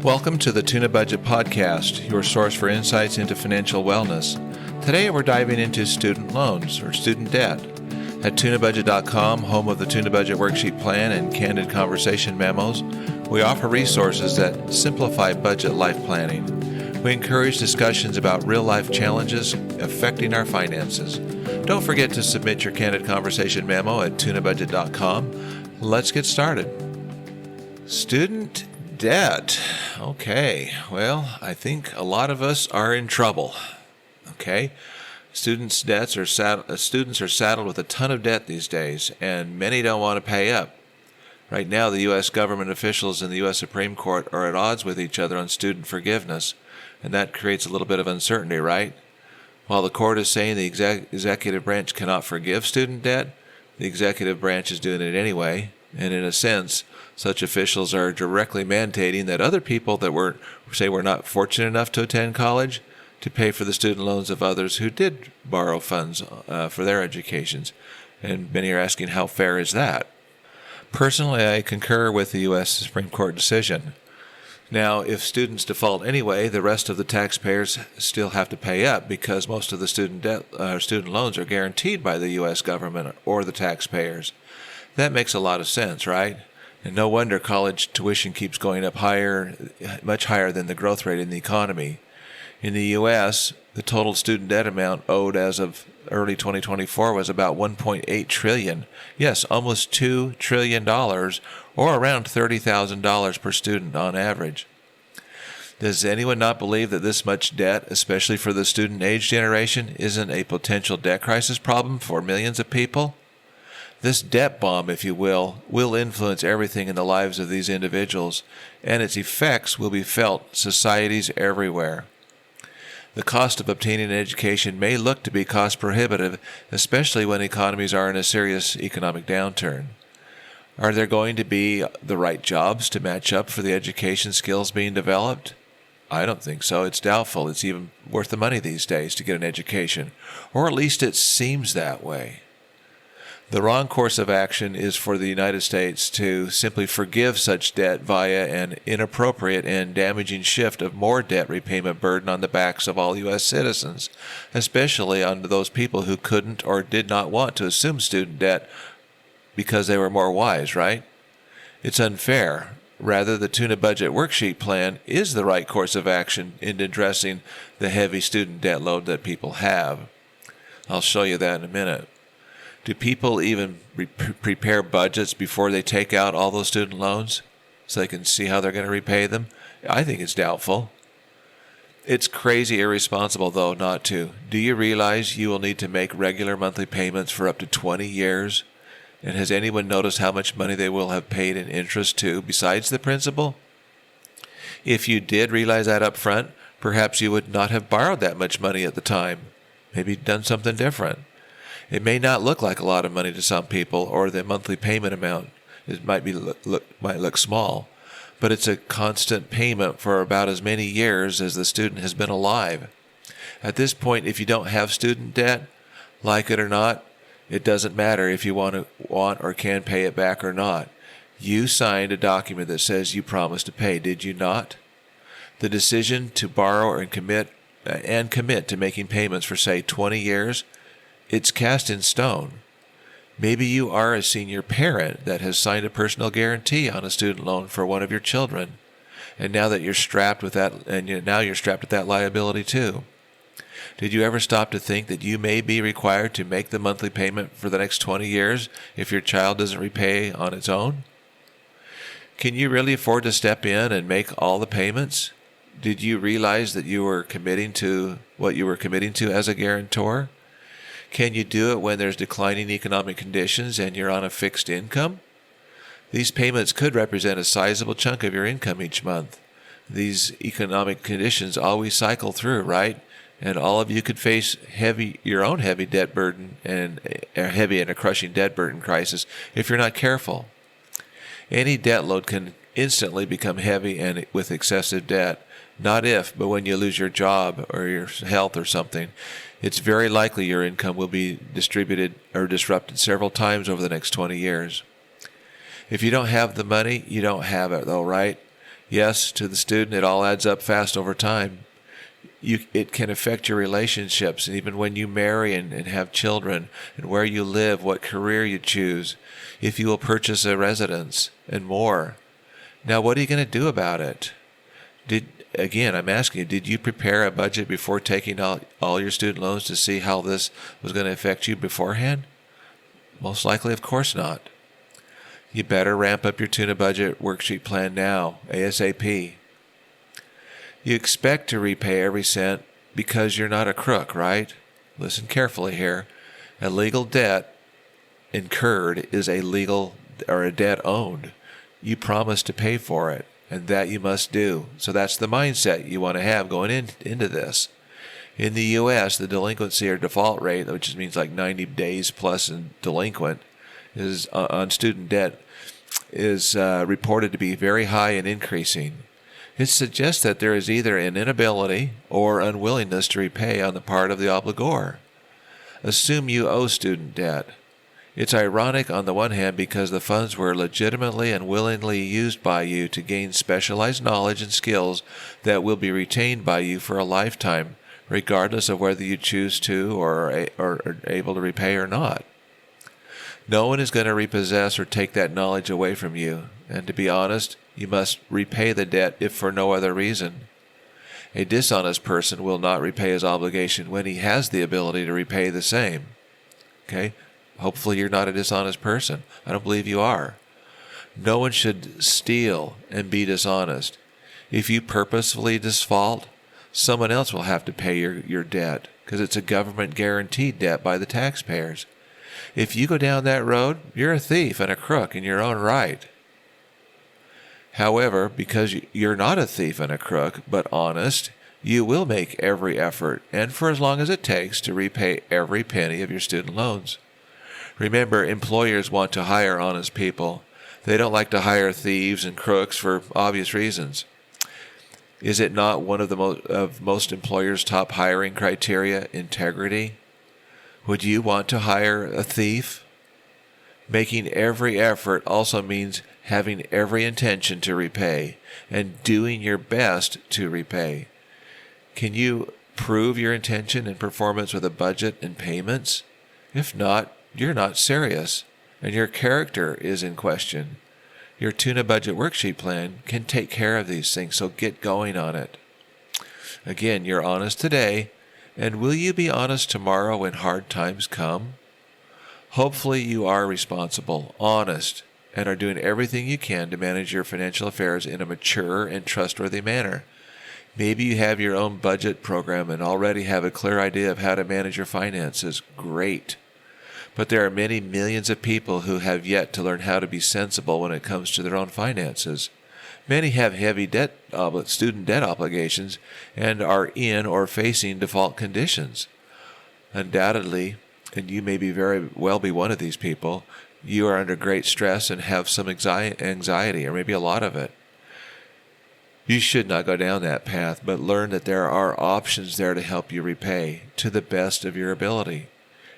Welcome to the Tunabudget podcast, your source for insights into financial wellness. Today we're diving into student loans or student debt. At Tunabudget.com, home of the Tunabudget Worksheet plan and candid conversation memos, we offer resources that simplify budget life planning. We encourage discussions about real-life challenges affecting our finances. Don't forget to submit your candid conversation memo at Tunabudget.com. Let's get started. Student debt. Okay, well, I think a lot of us are in trouble. Okay, students are saddled with a ton of debt these days, and many don't want to pay up. Right now, the U.S. government officials and the U.S. Supreme Court are at odds with each other on student forgiveness, and that creates a little bit of uncertainty, right? While the court is saying the executive branch cannot forgive student debt, the executive branch is doing it anyway, and in a sense, such officials are directly mandating that other people that were not fortunate enough to attend college to pay for the student loans of others who did borrow funds for their educations. And many are asking, how fair is that? Personally, I concur with the U.S. Supreme Court decision. Now, if students default anyway, the rest of the taxpayers still have to pay up because most of the student loans are guaranteed by the U.S. government or the taxpayers. That makes a lot of sense, right? And no wonder college tuition keeps going up higher, much higher than the growth rate in the economy. In the U.S., the total student debt amount owed as of early 2024 was about $1.8 trillion. Yes, almost $2 trillion, or around $30,000 per student on average. Does anyone not believe that this much debt, especially for the student age generation, isn't a potential debt crisis problem for millions of people? This debt bomb, if you will influence everything in the lives of these individuals, and its effects will be felt societies everywhere. The cost of obtaining an education may look to be cost prohibitive, especially when economies are in a serious economic downturn. Are there going to be the right jobs to match up for the education skills being developed? I don't think so. It's doubtful it's even worth the money these days to get an education, or at least it seems that way. The wrong course of action is for the United States to simply forgive such debt via an inappropriate and damaging shift of more debt repayment burden on the backs of all U.S. citizens, especially on those people who couldn't or did not want to assume student debt because they were more wise, right? It's unfair. Rather, the Tunabudget Worksheet plan is the right course of action in addressing the heavy student debt load that people have. I'll show you that in a minute. Do people even prepare budgets before they take out all those student loans so they can see how they're going to repay them? I think it's doubtful. It's crazy irresponsible, though, not to. Do you realize you will need to make regular monthly payments for up to 20 years? And has anyone noticed how much money they will have paid in interest to besides the principal? If you did realize that up front, perhaps you would not have borrowed that much money at the time. Maybe done something different. It may not look like a lot of money to some people, or the monthly payment amount might look small, but it's a constant payment for about as many years as the student has been alive. At this point, if you don't have student debt, like it or not, it doesn't matter if you want or can pay it back or not. You signed a document that says you promised to pay, did you not? The decision to borrow and commit to making payments for, say, 20 years, it's cast in stone. Maybe you are a senior parent that has signed a personal guarantee on a student loan for one of your children, and now you're strapped with that liability too. Did you ever stop to think that you may be required to make the monthly payment for the next 20 years if your child doesn't repay on its own? Can you really afford to step in and make all the payments? Did you realize that you were committing to what you were committing to as a guarantor? Can you do it when there's declining economic conditions and you're on a fixed income? These payments could represent a sizable chunk of your income each month. These economic conditions always cycle through, right? And all of you could face your own heavy debt burden and a crushing debt burden crisis if you're not careful. Any debt load can instantly become heavy and with excessive debt. Not if, but when you lose your job or your health or something. It's very likely your income will be distributed or disrupted several times over the next 20 years. If you don't have the money, you don't have it, though, right? Yes, to the student, it all adds up fast over time. It can affect your relationships, and even when you marry and have children, and where you live, what career you choose, if you will purchase a residence, and more. Now, what are you going to do about it? I'm asking you, did you prepare a budget before taking all your student loans to see how this was going to affect you beforehand? Most likely, of course not. You better ramp up your Tuna Budget worksheet plan now, ASAP. You expect to repay every cent because you're not a crook, right? Listen carefully here. A legal debt incurred is a legal or a debt owned. You promise to pay for it, and that you must do. So that's the mindset you want to have going into this. In the U.S., the delinquency or default rate, which means like 90 days plus in delinquent, is on student debt, is reported to be very high and increasing. It suggests that there is either an inability or unwillingness to repay on the part of the obligor. Assume you owe student debt. It's ironic on the one hand because the funds were legitimately and willingly used by you to gain specialized knowledge and skills that will be retained by you for a lifetime, regardless of whether you choose to or are able to repay or not. No one is going to repossess or take that knowledge away from you, and to be honest, you must repay the debt if for no other reason. A dishonest person will not repay his obligation when he has the ability to repay the same. Okay? Hopefully you're not a dishonest person. I don't believe you are. No one should steal and be dishonest. If you purposefully default, someone else will have to pay your debt because it's a government-guaranteed debt by the taxpayers. If you go down that road, you're a thief and a crook in your own right. However, because you're not a thief and a crook, but honest, you will make every effort, and for as long as it takes, to repay every penny of your student loans. Remember, employers want to hire honest people. They don't like to hire thieves and crooks for obvious reasons. Is it not one of the most employers' top hiring criteria, integrity? Would you want to hire a thief? Making every effort also means having every intention to repay and doing your best to repay. Can you prove your intention and performance with a budget and payments? If not, you're not serious, and your character is in question. Your Tuna Budget worksheet plan can take care of these things, so get going on it. Again, you're honest today, and will you be honest tomorrow when hard times come? Hopefully you are responsible, honest, and are doing everything you can to manage your financial affairs in a mature and trustworthy manner. Maybe you have your own budget program and already have a clear idea of how to manage your finances. Great. But there are many millions of people who have yet to learn how to be sensible when it comes to their own finances. Many have heavy student debt obligations and are in or facing default conditions. Undoubtedly, and you may very well be one of these people, you are under great stress and have some anxiety, or maybe a lot of it. You should not go down that path, but learn that there are options there to help you repay to the best of your ability.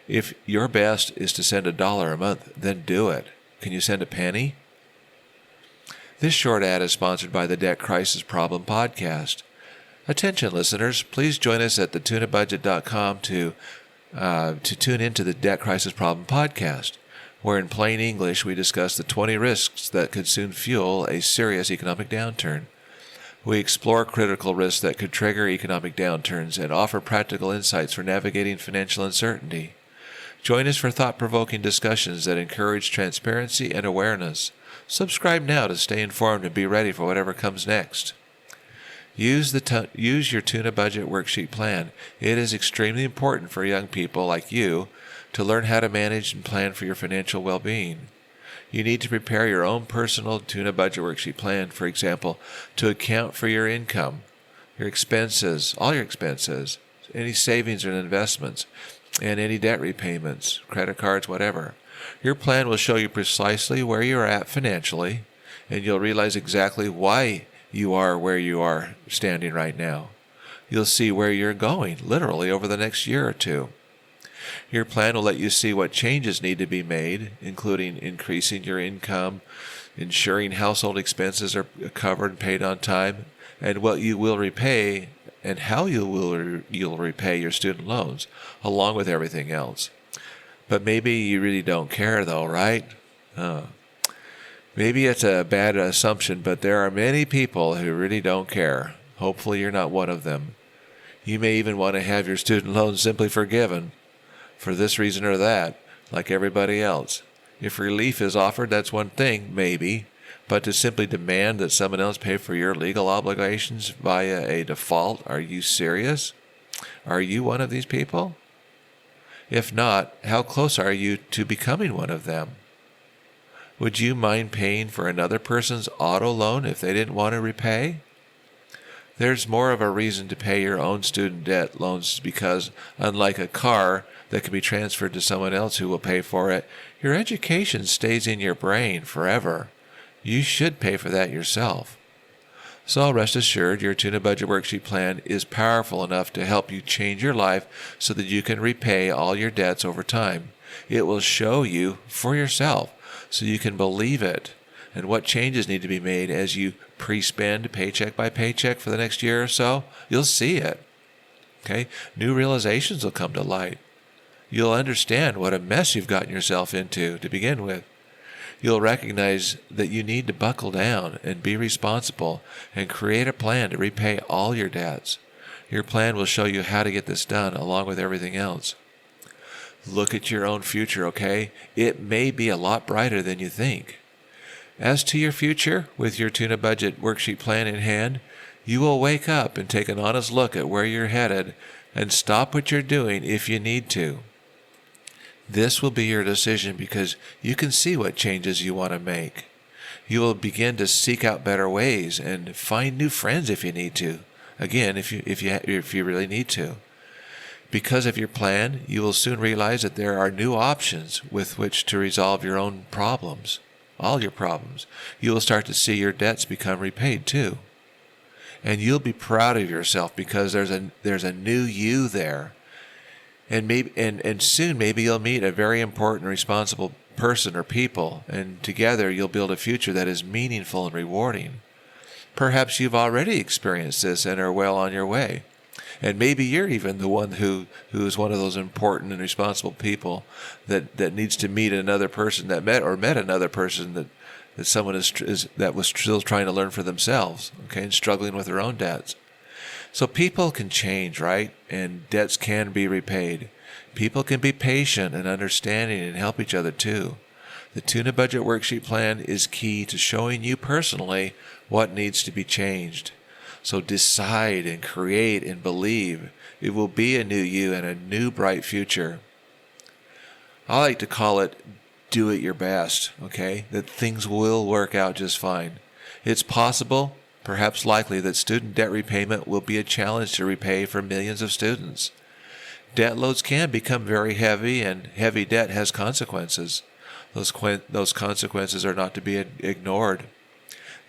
If your best is to send $1 a month, then do it. Can you send a penny? This short ad is sponsored by the Debt Crisis Problem Podcast. Attention listeners, please join us at Tunabudget.com to tune into the Debt Crisis Problem Podcast, where in plain English we discuss the 20 risks that could soon fuel a serious economic downturn. We explore critical risks that could trigger economic downturns and offer practical insights for navigating financial uncertainty. Join us for thought-provoking discussions that encourage transparency and awareness. Subscribe now to stay informed and be ready for whatever comes next. Use your Tuna Budget worksheet plan. It is extremely important for young people like you to learn how to manage and plan for your financial well-being. You need to prepare your own personal Tuna Budget worksheet plan, for example, to account for your income, your expenses, all your expenses, any savings or investments, and any debt repayments, credit cards, whatever. Your plan will show you precisely where you're at financially, and you'll realize exactly why you are where you are standing right now. You'll see where you're going, literally, over the next year or two. Your plan will let you see what changes need to be made, including increasing your income, ensuring household expenses are covered and paid on time, and what you will repay and how you'll repay your student loans, along with everything else. But maybe you really don't care though, right? Maybe it's a bad assumption, but there are many people who really don't care. Hopefully you're not one of them. You may even want to have your student loans simply forgiven for this reason or that, like everybody else. If relief is offered, that's one thing, maybe, but to simply demand that someone else pay for your legal obligations via a default, are you serious? Are you one of these people? If not, how close are you to becoming one of them? Would you mind paying for another person's auto loan if they didn't want to repay? There's more of a reason to pay your own student debt loans because, unlike a car that can be transferred to someone else who will pay for it, your education stays in your brain forever. You should pay for that yourself. So rest assured, your Tuna Budget Worksheet plan is powerful enough to help you change your life so that you can repay all your debts over time. It will show you for yourself so you can believe it and what changes need to be made as you pre-spend paycheck by paycheck for the next year or so. You'll see it. Okay? New realizations will come to light. You'll understand what a mess you've gotten yourself into to begin with. You'll recognize that you need to buckle down and be responsible and create a plan to repay all your debts. Your plan will show you how to get this done along with everything else. Look at your own future, okay? It may be a lot brighter than you think. As to your future, with your Tuna Budget Worksheet plan in hand, you will wake up and take an honest look at where you're headed and stop what you're doing if you need to. This will be your decision because you can see what changes you want to make. You will begin to seek out better ways and find new friends if you need to. Again, if you really need to. Because of your plan, you will soon realize that there are new options with which to resolve your own problems, all your problems. You will start to see your debts become repaid too. And you'll be proud of yourself because there's a new you there. And soon maybe you'll meet a very important, responsible person or people, and together you'll build a future that is meaningful and rewarding. Perhaps you've already experienced this and are well on your way. And maybe you're even the one who is one of those important and responsible people that needs to meet another person that met another person that someone that was still trying to learn for themselves, okay, and struggling with their own debts. So people can change, right? And debts can be repaid. People can be patient and understanding and help each other too. The Tuna Budget Worksheet plan is key to showing you personally what needs to be changed. So decide and create and believe. It will be a new you and a new bright future. I like to call it do it your best, okay? That things will work out just fine. It's possible, perhaps likely, that student debt repayment will be a challenge to repay for millions of students. Debt loads can become very heavy, and heavy debt has consequences. Those consequences are not to be ignored.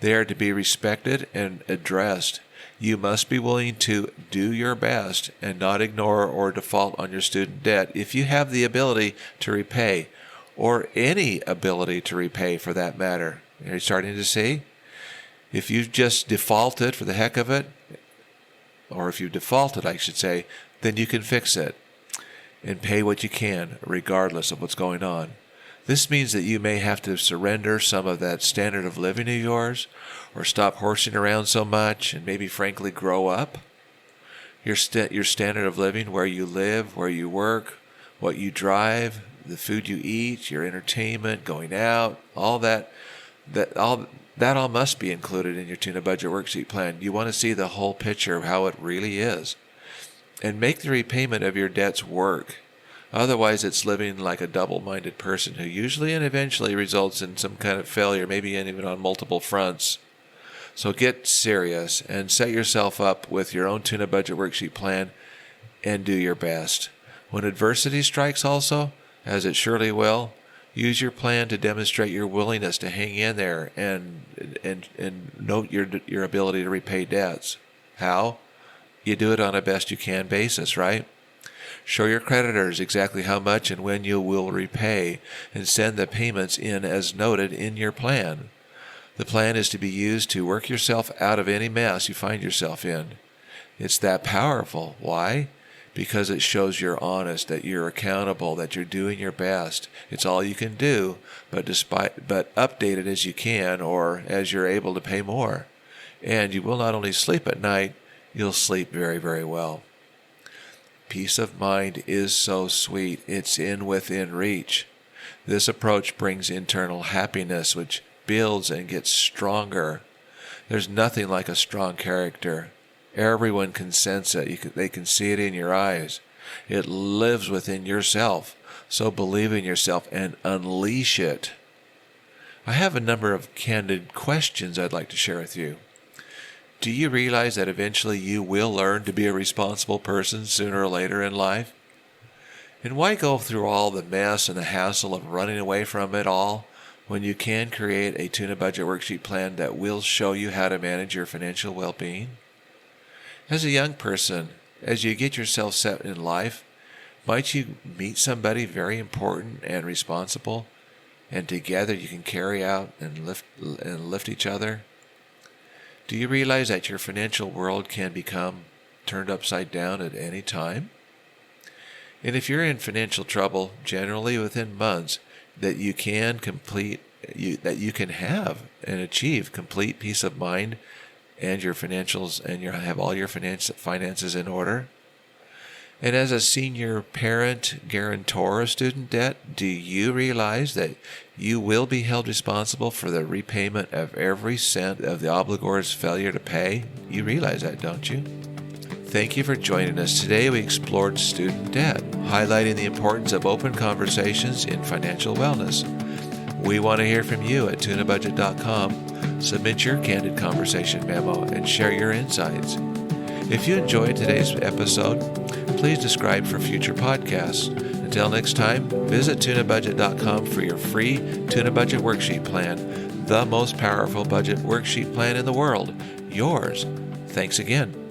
They are to be respected and addressed. You must be willing to do your best and not ignore or default on your student debt if you have the ability to repay, or any ability to repay for that matter. Are you starting to see? If you just defaulted for the heck of it, or if you defaulted, I should say, then you can fix it and pay what you can, regardless of what's going on. This means that you may have to surrender some of that standard of living of yours, or stop horsing around so much, and maybe frankly grow up. Your standard of living, where you live, where you work, what you drive, the food you eat, your entertainment, going out, all that all must be included in your Tuna Budget Worksheet plan. You want to see the whole picture of how it really is. And make the repayment of your debts work. Otherwise, it's living like a double-minded person who usually and eventually results in some kind of failure, maybe even on multiple fronts. So get serious and set yourself up with your own Tuna Budget Worksheet plan and do your best. When adversity strikes also, as it surely will, use your plan to demonstrate your willingness to hang in there and note your ability to repay debts. How? You do it on a best you can basis, right? Show your creditors exactly how much and when you will repay, and send the payments in as noted in your plan. The plan is to be used to work yourself out of any mess you find yourself in. It's that powerful. Why? Because it shows you're honest, that you're accountable, that you're doing your best. It's all you can do, but update it as you can or as you're able to pay more. And you will not only sleep at night, you'll sleep very, very well. Peace of mind is so sweet. It's within reach. This approach brings internal happiness, which builds and gets stronger. There's nothing like a strong character. Everyone can sense it. They can see it in your eyes. It lives within yourself. So believe in yourself and unleash it. I have a number of candid questions I'd like to share with you. Do you realize that eventually you will learn to be a responsible person sooner or later in life? And why go through all the mess and the hassle of running away from it all when you can create a Tuna Budget worksheet plan that will show you how to manage your financial well-being? As a young person, as you get yourself set in life, might you meet somebody very important and responsible, and together you can carry out and lift each other? Do you realize that your financial world can become turned upside down at any time? And if you're in financial trouble, generally within months, that you can have and achieve complete peace of mind and your financials and have all your finances in order. And as a senior parent guarantor of student debt, do you realize that you will be held responsible for the repayment of every cent of the obligor's failure to pay? You realize that, don't you? Thank you for joining us. Today we explored student debt, highlighting the importance of open conversations in financial wellness. We want to hear from you at Tunabudget.com. Submit your candid conversation memo and share your insights. If you enjoyed today's episode, please subscribe for future podcasts. Until next time, visit Tunabudget.com for your free Tuna Budget worksheet plan, the most powerful budget worksheet plan in the world. Yours. Thanks again.